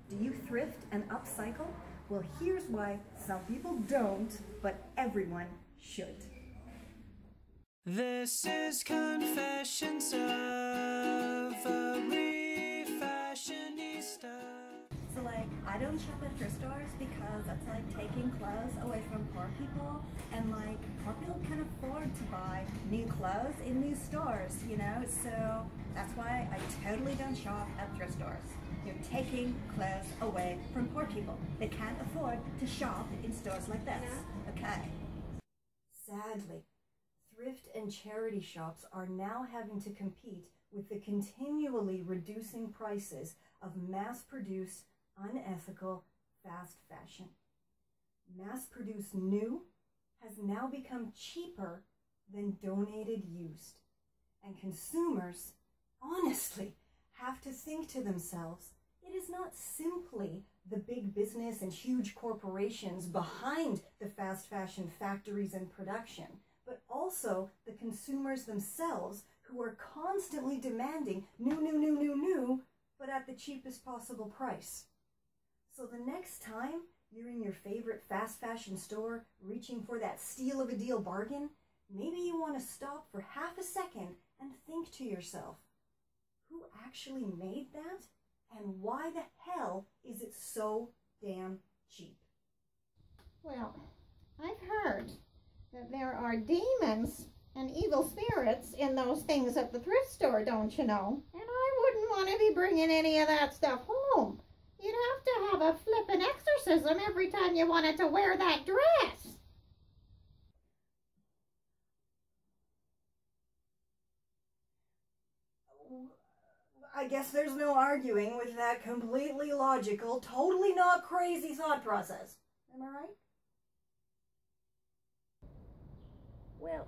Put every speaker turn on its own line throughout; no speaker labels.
Do you thrift and upcycle? Well, here's why some people don't, but everyone should.
This is Confessions of a Refashionista.
So I don't shop at thrift stores because that's like taking clothes away from poor people, and poor people can afford to buy new clothes in these stores, you know, so that's why I totally don't shop at thrift stores. You're taking clothes away from poor people. They can't afford to shop in stores like this, okay? Sadly, thrift and charity shops are now having to compete with the continually reducing prices of mass-produced, unethical fast fashion. Mass-produced new has now become cheaper than donated used. And consumers, honestly, have to think to themselves, it is not simply the big business and huge corporations behind the fast fashion factories and production, but also the consumers themselves who are constantly demanding new, but at the cheapest possible price. So the next time you're in your favorite fast fashion store reaching for that steal of a deal bargain, maybe you want to stop for half a second and think to yourself, who actually made that? And why the hell is it so damn cheap?
Well, I've heard that there are demons and evil spirits in those things at the thrift store, don't you know? And I wouldn't want to be bringing any of that stuff home. You'd have to have a flippin' exorcism every time you wanted to wear that dress.
I guess there's no arguing with that completely logical, totally not crazy thought process. Am I right?
Well,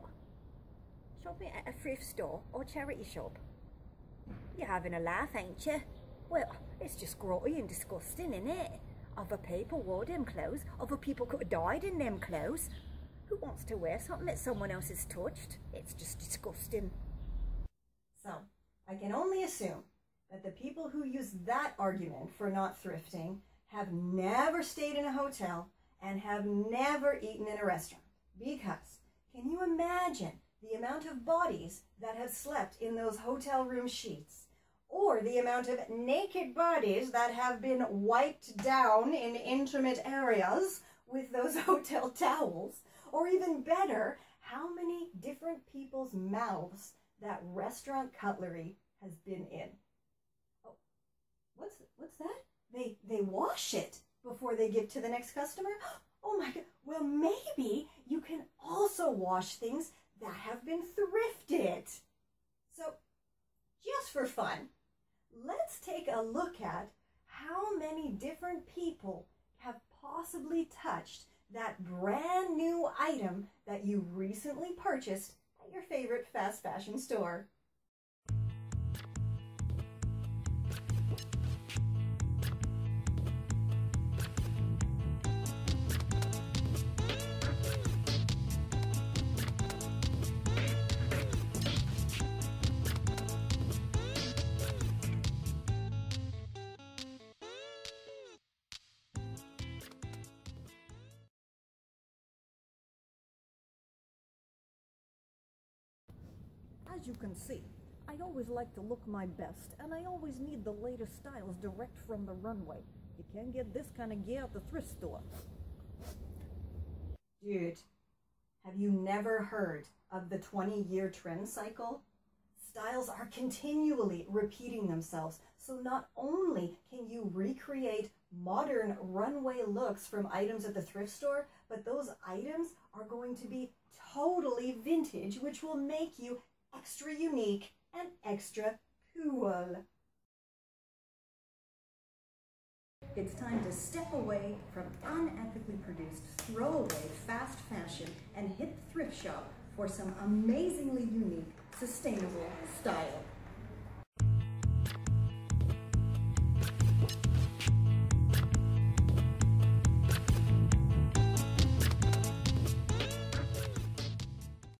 shopping at a thrift store or charity shop. You're having a laugh, ain't you? Well, it's just grotty and disgusting, innit? Other people wore them clothes. Other people could have died in them clothes. Who wants to wear something that someone else has touched? It's just disgusting.
So, I can only assume that the people who use that argument for not thrifting have never stayed in a hotel and have never eaten in a restaurant. Because, can you imagine the amount of bodies that have slept in those hotel room sheets? Or the amount of naked bodies that have been wiped down in intimate areas with those hotel towels? Or even better, how many different people's mouths that restaurant cutlery has been in? Oh, what's that? They wash it before they give to the next customer? Oh my God, well maybe you can also wash things that have been thrifted. So, just for fun, let's take a look at how many different people have possibly touched that brand new item that you recently purchased at your favorite fast fashion store. As you can see, I always like to look my best, and I always need the latest styles direct from the runway. You can't get this kind of gear at the thrift store. Dude, have you never heard of the 20-year trend cycle? Styles are continually repeating themselves, so not only can you recreate modern runway looks from items at the thrift store, but those items are going to be totally vintage, which will make you extra unique and extra cool. It's time to step away from unethically produced throwaway fast fashion and hit the thrift shop for some amazingly unique, sustainable style.